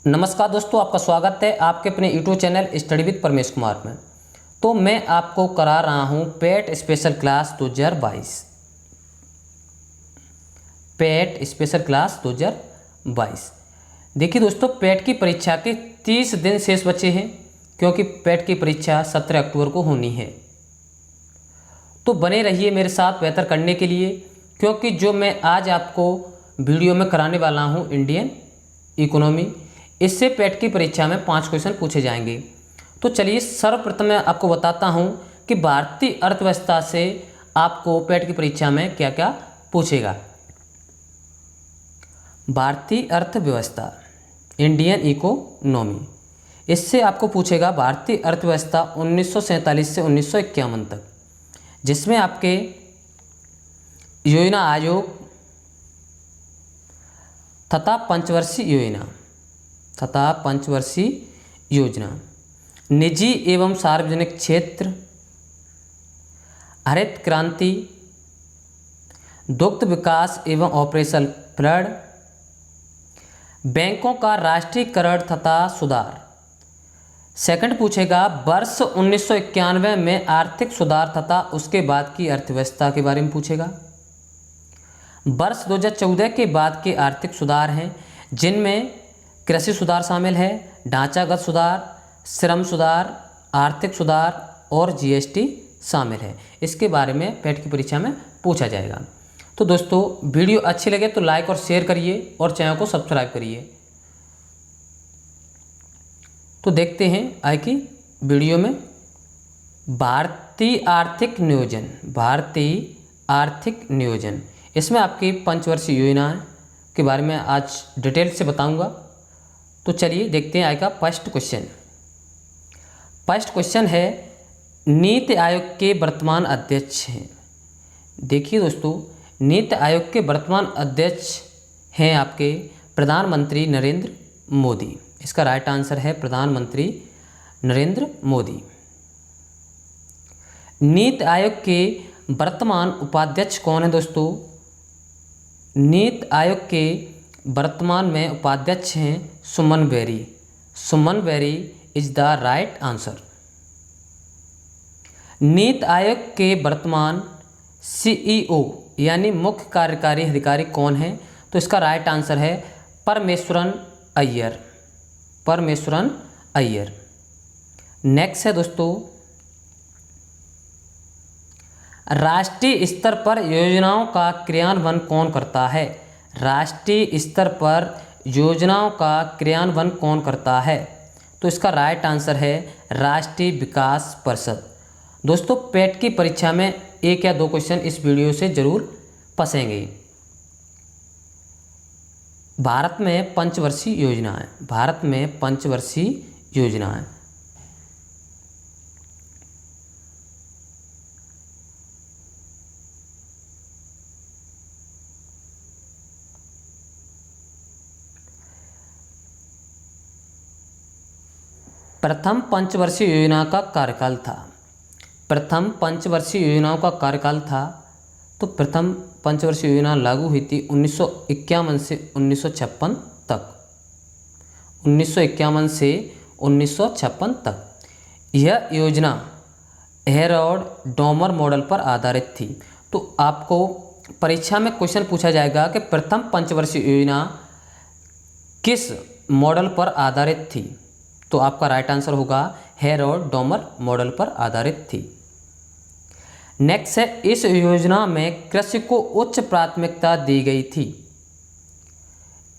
नमस्कार दोस्तों, आपका स्वागत है आपके अपने YouTube channel study with Paramesh Kumar में। तो मैं आपको करा रहा हूं पेट स्पेशल क्लास 2022। पेट स्पेशल क्लास 2022। देखिए दोस्तों, पेट की परीक्षा के 30 दिन शेष बचे हैं, क्योंकि पेट की परीक्षा 17 अक्टूबर को होनी है। तो बने रहिए मेरे साथ बेहतर करने के लिए, क्योंकि जो मैं आज आपको वीडियो में कराने वाला हूं इंडियन इकोनॉमी, इससे पेट की परीक्षा में 5 क्वेश्चन पूछे जाएंगे। तो चलिए सर्वप्रथम मैं आपको बताता हूं कि भारतीय अर्थव्यवस्था से आपको पेट की परीक्षा में क्या क्या पूछेगा। भारतीय अर्थव्यवस्था, इंडियन इकोनॉमी, इससे आपको पूछेगा भारतीय अर्थव्यवस्था 1947 से 1951 तक, जिसमें आपके योजना आयोग तथा पंचवर्षीय योजना, निजी एवं सार्वजनिक क्षेत्र, हरित क्रांति, दुग्ध विकास एवं ऑपरेशन फ्लड, बैंकों का राष्ट्रीयकरण तथा सुधार। सेकंड पूछेगा वर्ष 1991 में आर्थिक सुधार तथा उसके बाद की अर्थव्यवस्था के बारे में पूछेगा। वर्ष 2014 के बाद के आर्थिक सुधार हैं, जिनमें कृषि सुधार शामिल है, ढांचागत सुधार, श्रम सुधार, आर्थिक सुधार और जीएसटी शामिल है। इसके बारे में पेट की परीक्षा में पूछा जाएगा। तो दोस्तों, वीडियो अच्छी लगे तो लाइक और शेयर करिए और चैनल को सब्सक्राइब करिए। तो देखते हैं आज की वीडियो में भारतीय आर्थिक नियोजन, इसमें आपकी पंचवर्षीय योजना के बारे में आज डिटेल से बताऊंगा। तो चलिए देखते हैं आज का फर्स्ट क्वेश्चन है, नीति आयोग के वर्तमान अध्यक्ष हैं। देखिए दोस्तों, नीति आयोग के वर्तमान अध्यक्ष हैं आपके प्रधानमंत्री नरेंद्र मोदी। इसका राइट आंसर है प्रधानमंत्री नरेंद्र मोदी। नीति आयोग के वर्तमान उपाध्यक्ष कौन है दोस्तों? नीति आयोग के वर्तमान में उपाध्यक्ष हैं Suman Bery is the right answer. NITI Aayog के वर्तमान सीईओ यानी मुख्य कार्यकारी अधिकारी कौन है? तो इसका राइट आंसर है परमेश्वरन अय्यर। नेक्स्ट है दोस्तों, राष्ट्रीय स्तर पर योजनाओं का क्रियान्वयन कौन करता है? राष्ट्रीय स्तर पर योजनाओं का क्रियान्वयन कौन करता है? तो इसका राइट आंसर है राष्ट्रीय विकास परिषद। दोस्तों, पेट की परीक्षा में 1 या 2 क्वेश्चन इस वीडियो से जरूर फंसेंगे। भारत में पंचवर्षीय योजना है। प्रथम पंचवर्षीय योजना का कार्यकाल था। प्रथम पंचवर्षीय योजनाओं का कार्यकाल था। तो प्रथम पंचवर्षीय योजना लागू हुई थी 1951 से 1956 तक। 1951 से 1956 तक यह योजना हेरोल्ड डोमर मॉडल पर आधारित थी। तो आपको परीक्षा में क्वेश्चन पूछा जाएगा कि प्रथम पंचवर्षीय योजना किस मॉडल पर आधारित थी? तो आपका राइट आंसर होगा हेरोल्ड डोमर मॉडल पर आधारित थी। नेक्स्ट है, इस योजना में कृषि को उच्च प्राथमिकता दी गई थी।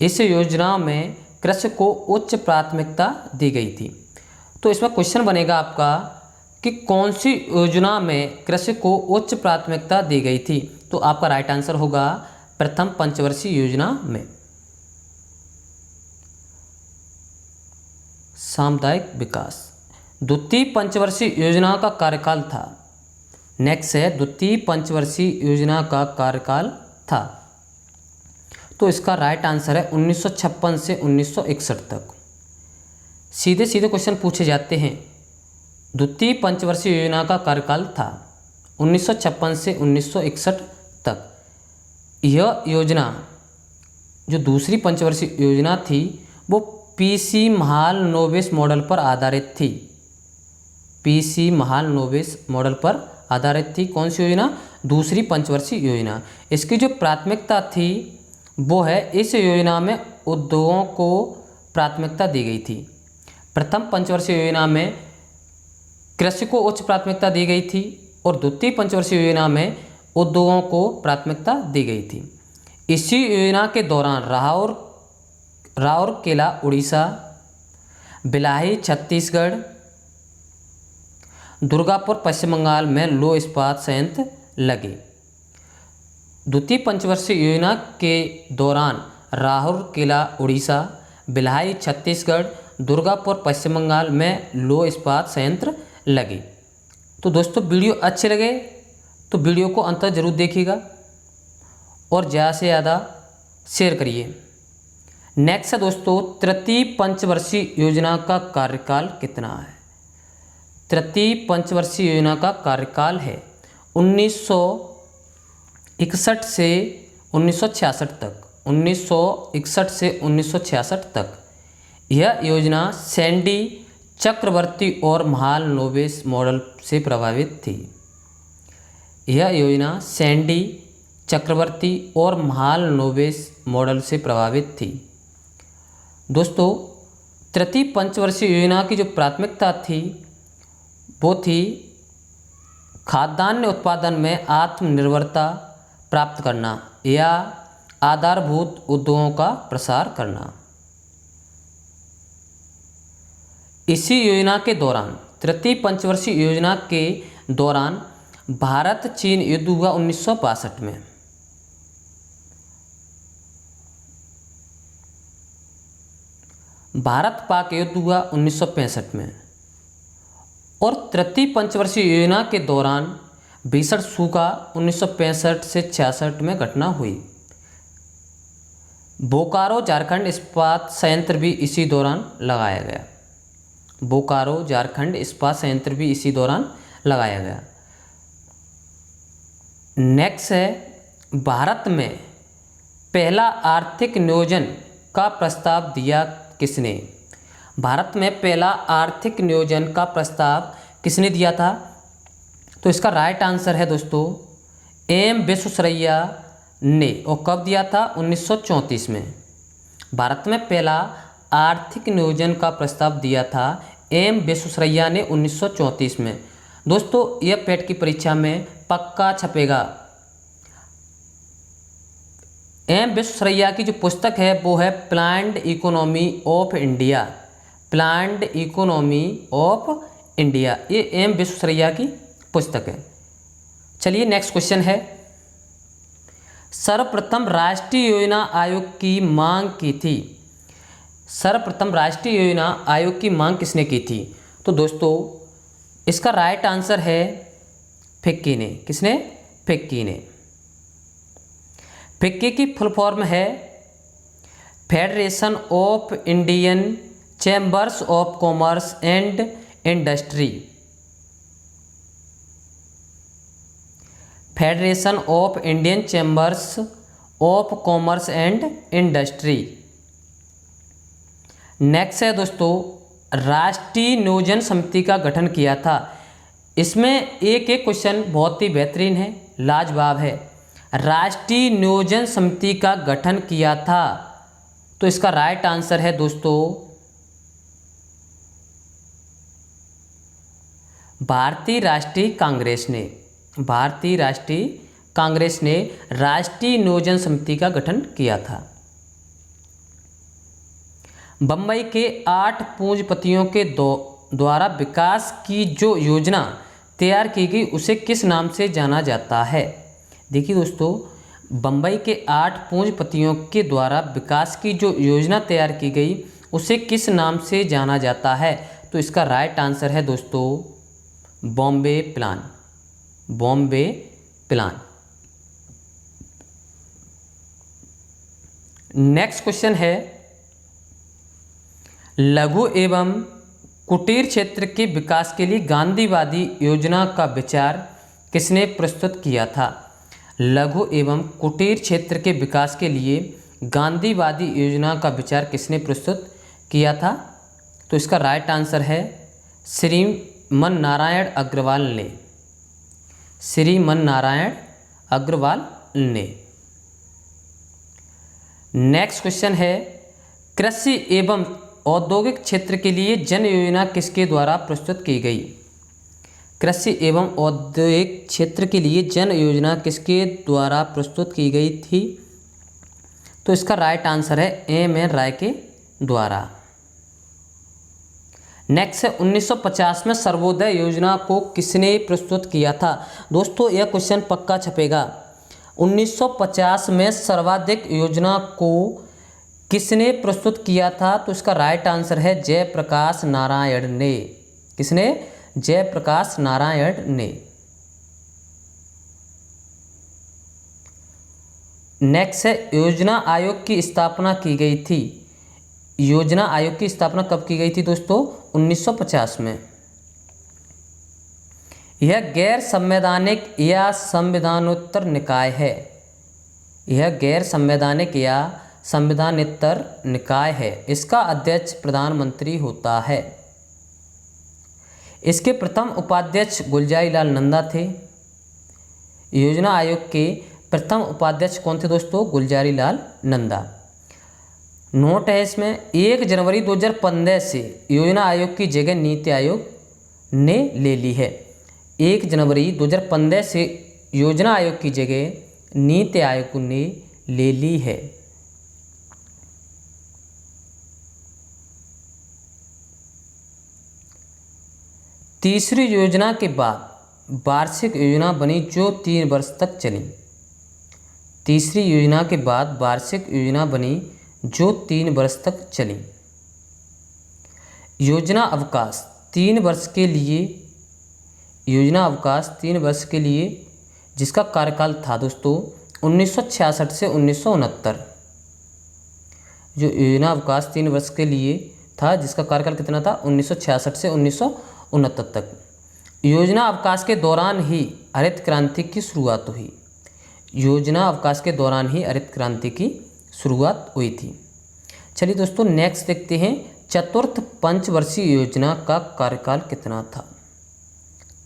इस योजना में कृषि को उच्च प्राथमिकता दी गई थी। तो इसमें क्वेश्चन बनेगा आपका कि कौन सी योजना में कृषि को उच्च प्राथमिकता दी गई थी? तो आपका राइट आंसर होगा प्रथम पंचवर्षीय योजना में। सामुदायिक विकास, द्वितीय पंचवर्षीय योजना का कार्यकाल था। नेक्स्ट है, द्वितीय पंचवर्षीय योजना का कार्यकाल था। तो इसका राइट आंसर है 1956 से 1961 तक। सीधे क्वेश्चन पूछे जाते हैं। द्वितीय पंचवर्षीय योजना का कार्यकाल था 1956 से 1961 तक। यह योजना जो दूसरी पंचवर्षीय योजना थी वो पीसी महालनोबिस मॉडल पर आधारित थी। पीसी महालनोबिस मॉडल पर आधारित थी कौन सी योजना? दूसरी पंचवर्षीय योजना। इसकी जो प्राथमिकता थी वो है, इस योजना में उद्योगों को प्राथमिकता दी गई थी। प्रथम पंचवर्षीय योजना में कृषि को उच्च प्राथमिकता दी गई थी और द्वितीय पंचवर्षीय योजना में उद्योगों को प्राथमिकता दी गई थी। इसी योजना के दौरान राउरकेला उड़ीसा, भिलाई छत्तीसगढ़, दुर्गापुर पश्चिम बंगाल में लौह इस्पात संयंत्र लगे। द्वितीय पंचवर्षीय योजना के दौरान राउरकेला उड़ीसा, भिलाई छत्तीसगढ़, दुर्गापुर पश्चिम बंगाल में लौह इस्पात संयंत्र लगे। तो दोस्तों वीडियो अच्छे लगे तो वीडियो को अंत तक जरूर देखिएगा और ज़्यादा से ज़्यादा शेयर करिए। नेक्स्ट है दोस्तों, तृतीय पंचवर्षीय योजना का कार्यकाल कितना है? तृतीय पंचवर्षीय योजना का कार्यकाल है 1961 से 1966 तक। 1961 से 1966 तक यह योजना सैंडी चक्रवर्ती और महालनोबिस मॉडल से प्रभावित थी। यह योजना सैंडी चक्रवर्ती और महालनोबिस मॉडल से प्रभावित थी। दोस्तों तृतीय पंचवर्षीय योजना की जो प्राथमिकता थी वो थी खाद्यान्न उत्पादन में आत्मनिर्भरता प्राप्त करना या आधारभूत उद्योगों का प्रसार करना। इसी योजना के दौरान, तृतीय पंचवर्षीय योजना के दौरान भारत चीन युद्ध हुआ 1962 में। भारत पाक युद्ध हुआ 1965 में और तृतीय पंचवर्षीय योजना के दौरान भीषण सूखा 1965 से 66 में घटना हुई। बोकारो झारखंड इस्पात संयंत्र भी इसी दौरान लगाया गया। बोकारो झारखंड इस्पात संयंत्र भी इसी दौरान लगाया गया। नेक्स्ट है, भारत में पहला आर्थिक नियोजन का प्रस्ताव दिया किसने? भारत में पहला आर्थिक नियोजन का प्रस्ताव किसने दिया था? तो इसका राइट आंसर है दोस्तों एम विश्वेश्वरैया ने। और कब दिया था? 1934 में। भारत में पहला आर्थिक नियोजन का प्रस्ताव दिया था एम विश्वेश्वरैया ने 1934 में। दोस्तों यह पेट की परीक्षा में पक्का छपेगा। एम विश्वेश्वरैया की जो पुस्तक है वो है planned economy of India. Planned economy of India, ये एम विश्वेश्वरैया की पुस्तक है। चलिए नेक्स्ट क्वेश्चन है, सर्वप्रथम राष्ट्रीय योजना आयोग की मांग की थी। सर्वप्रथम राष्ट्रीय योजना आयोग की मांग किसने की थी? तो दोस्तों इसका राइट आंसर है फिक्की ने। किसने? फिक्की ने। फिक्की की फुल फॉर्म है federation of Indian chambers of commerce and industry. Federation of Indian chambers of commerce and industry. Next है दोस्तों, राष्ट्रीय नियोजन समिति का गठन किया था। इसमें एक एक क्वेश्चन बहुत ही बेहतरीन है, लाजवाब है। राष्ट्रीय नियोजन समिति का गठन किया था, तो इसका राइट आंसर है दोस्तों भारतीय राष्ट्रीय कांग्रेस ने। भारतीय राष्ट्रीय कांग्रेस ने राष्ट्रीय नियोजन समिति का गठन किया था। बम्बई के 8 पूंजीपतियों के द्वारा विकास की जो योजना तैयार की गई उसे किस नाम से जाना जाता है? देखिए दोस्तों, बम्बई के 8 पूंजीपतियों के द्वारा विकास की जो योजना तैयार की गई उसे किस नाम से जाना जाता है? तो इसका राइट आंसर है दोस्तों Bombay plan. Bombay plan. Next question है, लघु एवं कुटीर क्षेत्र के विकास के लिए गांधीवादी योजना का विचार किसने प्रस्तुत किया था? लघु एवं कुटीर क्षेत्र के विकास के लिए गांधीवादी योजना का विचार किसने प्रस्तुत किया था? तो इसका राइट आंसर है श्रीमन नारायण अग्रवाल ने। श्रीमन नारायण अग्रवाल ने। नेक्स्ट क्वेश्चन है, कृषि एवं औद्योगिक क्षेत्र के लिए जन योजना किसके द्वारा प्रस्तुत की गई? कृषि एवं औद्योगिक क्षेत्र के लिए जन योजना किसके द्वारा प्रस्तुत की गई थी? तो इसका राइट आंसर है एम.एन. राय के द्वारा। नेक्स्ट है 1950 में सर्वोदय योजना को किसने प्रस्तुत किया था? दोस्तों यह क्वेश्चन पक्का छपेगा। 1950 में सर्वाधिक योजना को किसने प्रस्तुत किया था? तो इसका राइट आंसर है जयप्रकाश नारायण ने। किसने? जयप्रकाश नारायण ने। नेक्स्ट है योजना आयोग की स्थापना की गई थी। योजना आयोग की स्थापना कब की गई थी दोस्तों? 1950 में। यह गैर संवैधानिक या संविधानोत्तर निकाय है। यह गैर संवैधानिक या संविधानेतर निकाय है। इसका अध्यक्ष प्रधानमंत्री होता है। इसके प्रथम उपाध्यक्ष गुलजारी लाल नंदा थे। योजना आयोग के प्रथम उपाध्यक्ष कौन थे दोस्तों? गुलजारी लाल नंदा। नोट है इसमें, 1 जनवरी 2015 से योजना आयोग की जगह नीति आयोग ने ले ली है। 1 जनवरी 2015 से योजना आयोग की जगह नीति आयोग ने ले ली है। तीसरी योजना के बाद वार्षिक योजना बनी जो 3 वर्ष तक चली। तीसरी योजना के बाद वार्षिक योजना बनी जो 3 वर्ष तक चली। योजना अवकाश 3 वर्ष के लिए, योजना अवकाश 3 वर्ष के लिए जिसका कार्यकाल था दोस्तों 1966 से 1969। जो योजना अवकाश 3 वर्ष के लिए था जिसका कार्यकाल कितना था? 1966 से 1969 तक। योजना अवकाश के दौरान ही हरित क्रांति की शुरुआत हुई। योजना अवकाश के दौरान ही हरित क्रांति की शुरुआत हुई थी। चलिए दोस्तों नेक्स्ट देखते हैं, चतुर्थ पंचवर्षीय योजना का कार्यकाल कितना था?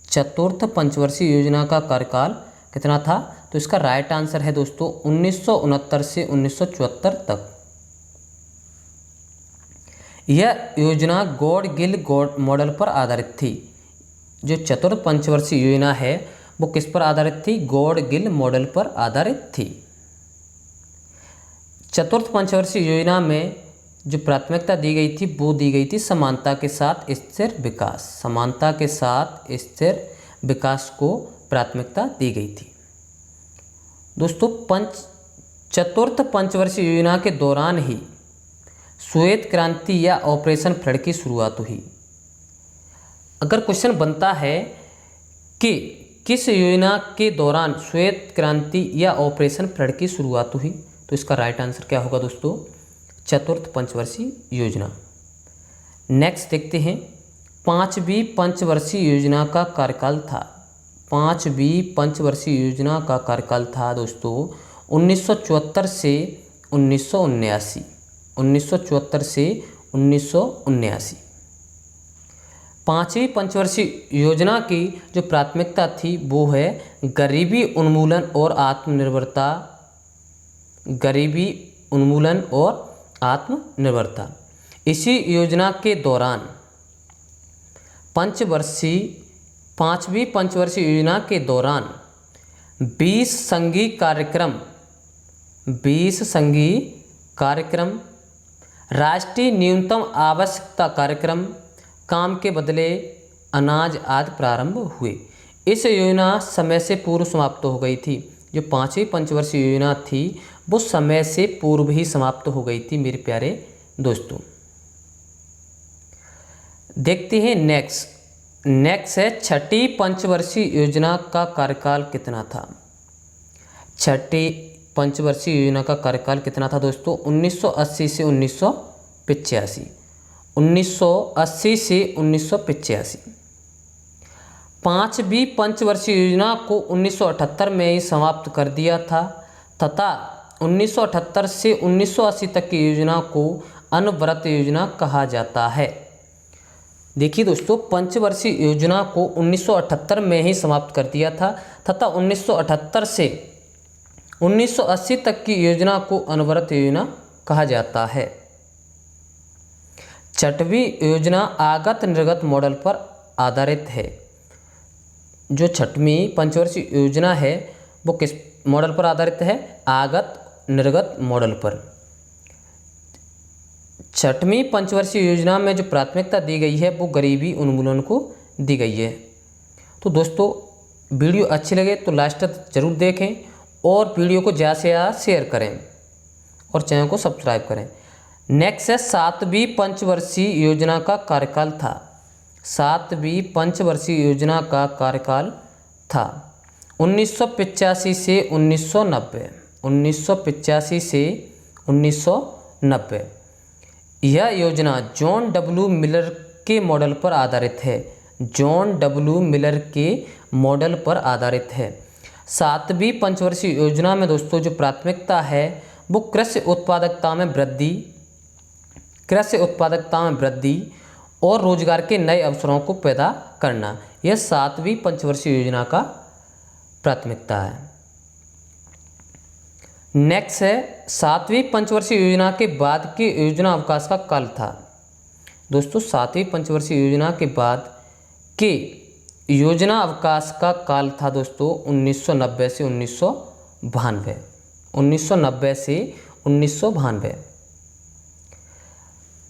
चतुर्थ पंचवर्षीय योजना का कार्यकाल कितना था? तो इसका राइट आंसर है दोस्तों 1969 से 1974 तक। यह योजना गॉड गिल मॉडल पर आधारित थी। जो चतुर्थ पंचवर्षीय योजना है वो किस पर आधारित थी? गॉड गिल मॉडल पर आधारित थी। चतुर्थ पंचवर्षीय योजना में जो प्राथमिकता दी गई थी वो दी गई थी समानता के साथ स्थिर विकास। समानता के साथ स्थिर विकास को प्राथमिकता दी गई थी। दोस्तों चतुर्थ पंचवर्षीय योजना के दौरान ही श्वेत क्रांति या ऑपरेशन फ्लड की शुरुआत हुई। अगर क्वेश्चन बनता है कि किस योजना के दौरान श्वेत क्रांति या ऑपरेशन फ्लड की शुरुआत हुई, तो इसका राइट आंसर क्या होगा दोस्तों? चतुर्थ पंचवर्षीय योजना। नेक्स्ट देखते हैं, 5वीं पंचवर्षीय योजना का कार्यकाल था। 5वीं पंचवर्षीय योजना का कार्यकाल था दोस्तों 1974 से 1979। 1974 से 1979। 5वीं पंचवर्षीय योजना की जो प्राथमिकता थी वो है गरीबी उन्मूलन और आत्मनिर्भरता। गरीबी उन्मूलन और आत्मनिर्भरता। इसी योजना के दौरान 5वीं पंचवर्षीय योजना के दौरान 20 संघीय कार्यक्रम, राष्ट्रीय न्यूनतम आवश्यकता कार्यक्रम, काम के बदले अनाज आदि प्रारंभ हुए। इस योजना समय से पूर्व समाप्त हो गई थी। जो 5वीं पंचवर्षीय योजना थी वो समय से पूर्व ही समाप्त हो गई थी मेरे प्यारे दोस्तों। देखते हैं नेक्स्ट है 6ठी पंचवर्षीय योजना का कार्यकाल कितना था? 6ठी पंचवर्षीय योजना का कार्यकाल कितना था दोस्तों? 1980 से 1985। 1980 से 1985। 5वीं पंचवर्षीय योजना को 1978 में ही समाप्त कर दिया था तथा 1978 से 1980 तक की योजना को अनवरत योजना कहा जाता है। देखिए दोस्तों, पंचवर्षीय योजना को 1978 में ही समाप्त कर दिया था तथा 1978 से 1980 तक की योजना को अनवरत योजना कहा जाता है। छठवीं योजना आगत निर्गत मॉडल पर आधारित है। जो छठवीं पंचवर्षीय योजना है वो किस मॉडल पर आधारित है? आगत निर्गत मॉडल पर। छठवीं पंचवर्षीय योजना में जो प्राथमिकता दी गई है वो गरीबी उन्मूलन को दी गई है। तो दोस्तों, वीडियो अच्छी लगे तो लास्ट तक जरूर देखें और वीडियो को ज़्यादा से ज़्यादा शेयर करें और चैनल को सब्सक्राइब करें। नेक्स्ट है सातवीं पंचवर्षीय योजना का कार्यकाल था। सातवीं पंचवर्षीय योजना का कार्यकाल था 1985 से 1990। 1985 से 1990। यह योजना जॉन डब्ल्यू मिलर के मॉडल पर आधारित है। जॉन डब्ल्यू मिलर के मॉडल पर आधारित है। सातवीं पंचवर्षीय योजना में दोस्तों जो प्राथमिकता है वो कृषि उत्पादकता में वृद्धि और रोजगार के नए अवसरों को पैदा करना, यह सातवीं पंचवर्षीय योजना का प्राथमिकता है। नेक्स्ट है सातवीं पंचवर्षीय योजना के बाद के योजना अवकाश का काल था। दोस्तों, सातवीं पंचवर्षीय योजना के बाद के योजना अवकाश का काल था दोस्तों 1990 से 1992। 1990 से 1992।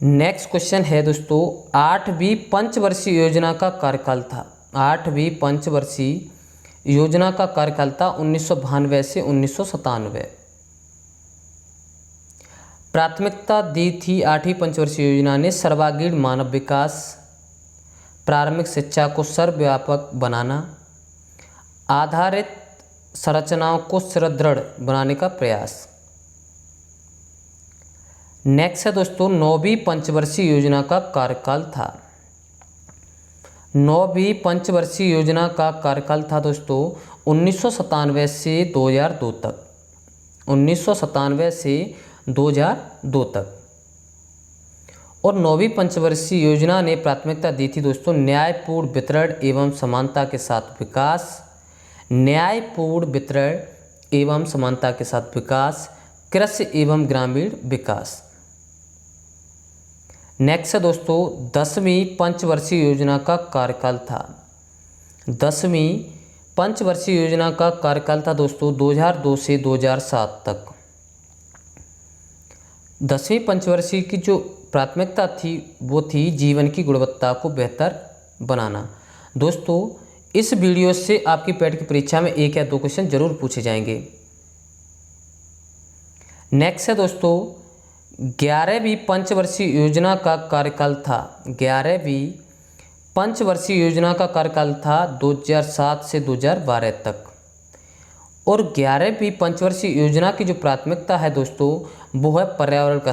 नेक्स्ट क्वेश्चन है दोस्तों, आठवीं पंचवर्षीय योजना का कार्यकाल था। आठवीं पंचवर्षीय योजना का कार्यकाल था 1992 से 1997। प्राथमिकता दी थी आठवीं पंचवर्षीय योजना ने सर्वांगीण मानव विकास, प्रारंभिक शिक्षा को सर्वव्यापक बनाना, आधारित संरचनाओं को सुदृढ़ बनाने का प्रयास। नेक्स्ट है दोस्तों, नौवीं पंचवर्षीय योजना का कार्यकाल था। नौवीं पंचवर्षीय योजना का कार्यकाल था दोस्तों 1997 से 2002 तक। 1997 से 2002 तक। और नौवीं पंचवर्षीय योजना ने प्राथमिकता दी थी दोस्तों न्यायपूर्ण वितरण एवं समानता के साथ विकास। न्यायपूर्ण वितरण एवं समानता के साथ विकास, कृषि एवं ग्रामीण विकास। नेक्स्ट है दोस्तों, 10वीं पंचवर्षीय योजना का कार्यकाल था। 10वीं पंचवर्षीय योजना का कार्यकाल था दोस्तों 2002 से 2007 तक। 10वीं पंचवर्षीय की जो प्राथमिकता थी वो थी जीवन की गुणवत्ता को बेहतर बनाना। दोस्तों, इस वीडियो से आपकी पैट की परीक्षा में 1 या 2 क्वेश्चन जरूर पूछे जाएंगे। नेक्स्ट है दोस्तों, 11वीं पंचवर्षीय योजना का कार्यकाल था। 11वीं पंचवर्षीय योजना का कार्यकाल था 2007 से 2012 तक। और 11वीं पंचवर्षीय योजना की जो प्राथमिकता है दोस्तों वो है पर्यावरण का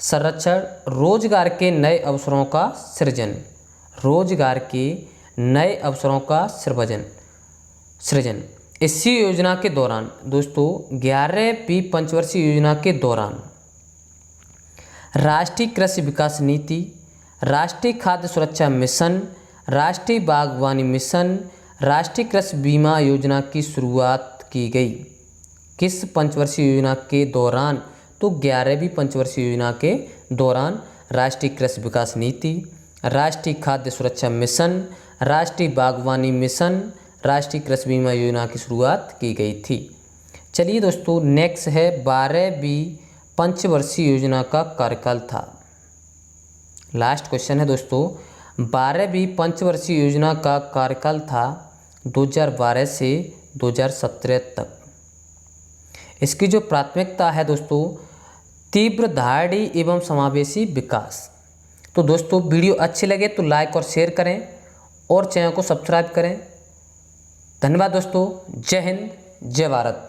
संरक्षण, रोजगार के नए अवसरों का सृजन, रोजगार के नए अवसरों का सृजन। इसी योजना के दौरान दोस्तों 11वीं पंचवर्षीय योजना के दौरान राष्ट्रीय कृषि विकास नीति, राष्ट्रीय खाद्य सुरक्षा मिशन, राष्ट्रीय बागवानी मिशन, राष्ट्रीय कृषि बीमा योजना की शुरुआत की गई। किस पंचवर्षीय योजना के दौरान? तो 11वीं पंचवर्षीय योजना के दौरान राष्ट्रीय कृषि विकास नीति, राष्ट्रीय खाद्य सुरक्षा मिशन, राष्ट्रीय बागवानी मिशन, राष्ट्रीय कृषि बीमा योजना की शुरुआत की गई थी। चलिए दोस्तों, नेक्स्ट है 12वीं पंचवर्षीय योजना का कार्यकाल था। लास्ट क्वेश्चन है दोस्तों, 12वीं पंचवर्षीय योजना का कार्यकाल था 2012 से 2017 तक। इसकी जो प्राथमिकता है दोस्तों तीव्र धारणी एवं समावेशी विकास। तो दोस्तों, वीडियो अच्छी लगे तो लाइक और शेयर करें और चैनल को सब्सक्राइब करें। धन्यवाद दोस्तों। जय हिंद, जय भारत।